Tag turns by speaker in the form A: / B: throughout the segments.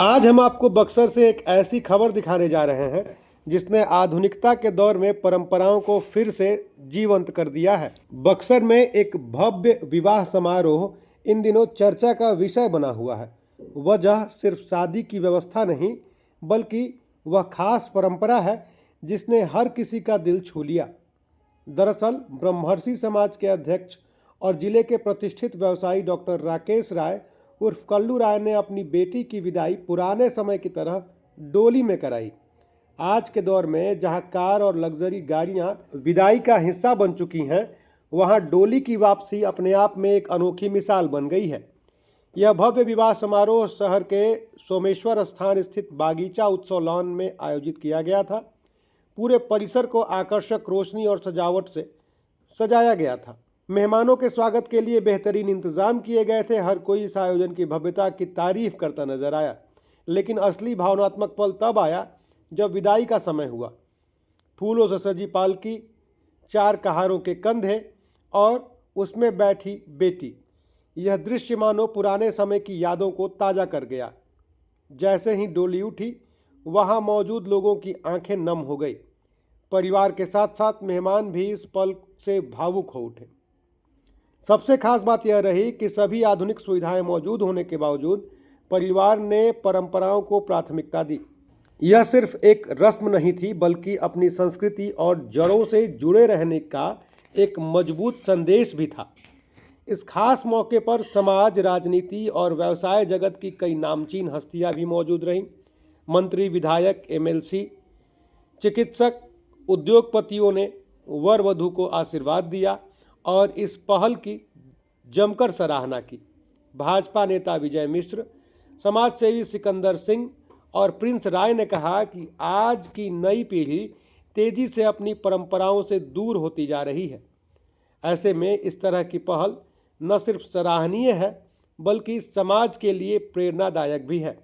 A: आज हम आपको बक्सर से एक ऐसी खबर दिखाने जा रहे हैं जिसने आधुनिकता के दौर में परंपराओं को फिर से जीवंत कर दिया है। बक्सर में एक भव्य विवाह समारोह इन दिनों चर्चा का विषय बना हुआ है। वजह सिर्फ शादी की व्यवस्था नहीं, बल्कि वह खास परंपरा है जिसने हर किसी का दिल छू लिया। दरअसल ब्रह्मर्षि समाज के अध्यक्ष और जिले के प्रतिष्ठित व्यवसायी डॉक्टर राकेश राय उर्फ कल्लू राय ने अपनी बेटी की विदाई पुराने समय की तरह डोली में कराई। आज के दौर में जहां कार और लग्जरी गाड़ियां विदाई का हिस्सा बन चुकी हैं, वहां डोली की वापसी अपने आप में एक अनोखी मिसाल बन गई है। यह भव्य विवाह समारोह शहर के सोमेश्वर स्थान स्थित बागीचा उत्सव लॉन में आयोजित किया गया था। पूरे परिसर को आकर्षक रोशनी और सजावट से सजाया गया था। मेहमानों के स्वागत के लिए बेहतरीन इंतजाम किए गए थे। हर कोई इस आयोजन की भव्यता की तारीफ करता नजर आया, लेकिन असली भावनात्मक पल तब आया जब विदाई का समय हुआ। फूलों से सजी पालकी, 4 कहारों के कंधे और उसमें बैठी बेटी, यह दृश्य मानो पुराने समय की यादों को ताज़ा कर गया। जैसे ही डोली उठी, वहाँ मौजूद लोगों की आंखें नम हो गई। परिवार के साथ साथ मेहमान भी इस पल से भावुक हो उठे। सबसे खास बात यह रही कि सभी आधुनिक सुविधाएं मौजूद होने के बावजूद परिवार ने परंपराओं को प्राथमिकता दी। यह सिर्फ एक रस्म नहीं थी, बल्कि अपनी संस्कृति और जड़ों से जुड़े रहने का एक मजबूत संदेश भी था। इस खास मौके पर समाज, राजनीति और व्यवसाय जगत की कई नामचीन हस्तियां भी मौजूद रहीं। मंत्री, विधायक, एमएलसी, चिकित्सक, उद्योगपतियों ने वर वधू को आशीर्वाद दिया और इस पहल की जमकर सराहना की। भाजपा नेता विजय मिश्र, समाजसेवी सिकंदर सिंह और प्रिंस राय ने कहा कि आज की नई पीढ़ी तेजी से अपनी परंपराओं से दूर होती जा रही है। ऐसे में इस तरह की पहल न सिर्फ सराहनीय है, बल्कि समाज के लिए प्रेरणादायक भी है।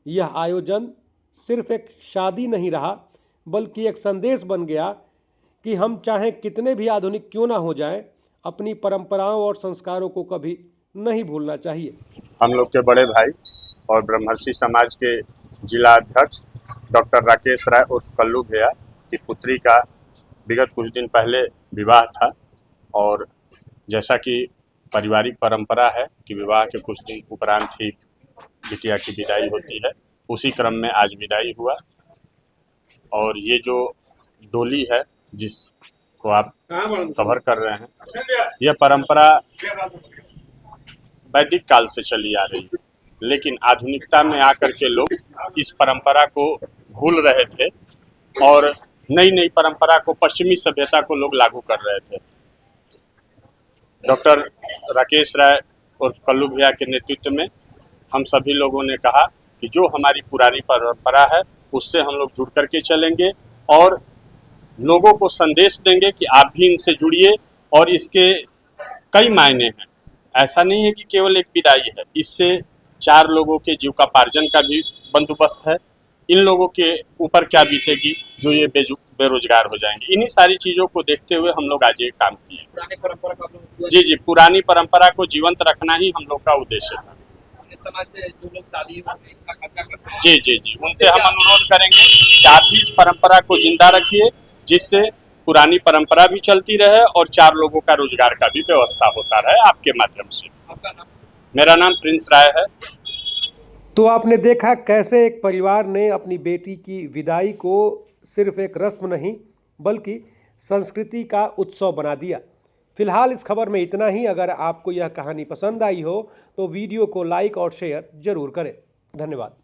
A: यह आयोजन सिर्फ एक शादी नहीं रहा, बल्कि एक संदेश बन गया कि हम चाहे कितने भी आधुनिक क्यों ना हो जाएं, अपनी परंपराओं और संस्कारों को कभी नहीं भूलना चाहिए।
B: हम लोग के बड़े भाई और ब्रह्मर्षि समाज के जिला अध्यक्ष डॉक्टर राकेश राय उर्फ कल्लू भैया की पुत्री का विगत कुछ दिन पहले विवाह था, और जैसा कि पारिवारिक परंपरा है कि विवाह के कुछ दिन उपरांत ही बिटिया की विदाई होती है, उसी क्रम में आज विदाई हुआ। और ये जो डोली है जिसको आप कवर कर रहे हैं, यह परंपरा वैदिक काल से चली आ रही है, लेकिन आधुनिकता में आकर के लोग इस परंपरा को भूल रहे थे और नई नई परंपरा को, पश्चिमी सभ्यता को लोग लागू कर रहे थे। डॉक्टर राकेश राय और कल्लू भैया के नेतृत्व में हम सभी लोगों ने कहा कि जो हमारी पुरानी परंपरा है उससे हम लोग जुड़ करके चलेंगे और लोगों को संदेश देंगे कि आप भी इनसे जुड़िए। और इसके कई मायने हैं, ऐसा नहीं है कि केवल एक विदाई है, इससे 4 लोगों के जीविकोपार्जन का भी बंदोबस्त है। इन लोगों के ऊपर क्या बीतेगी जो ये बेरोजगार हो जाएंगे। इन्हीं सारी चीज़ों को देखते हुए हम लोग आज ये काम किए।
C: पुरानी परंपरा का
B: जी, पुरानी परंपरा को जीवंत रखना ही हम लोग का उद्देश्य था।
C: समाज से जो लोग शादी का खर्चा करते हैं,
B: जी, उनसे हम अनुरोध करेंगे कि आप भी इस परंपरा को जिंदा रखिए, जिससे पुरानी परंपरा भी चलती रहे और 4 लोगों का रोजगार का भी व्यवस्था होता रहे आपके माध्यम से।
C: आपका नाम?
B: मेरा नाम प्रिंस राय है।
A: तो आपने देखा कैसे एक परिवार ने अपनी बेटी की विदाई को सिर्फ एक रस्म नहीं, बल्कि संस्कृति का उत्सव बना दिया। फिलहाल इस खबर में इतना ही। अगर आपको यह कहानी पसंद आई हो तो वीडियो को लाइक और शेयर जरूर करें। धन्यवाद।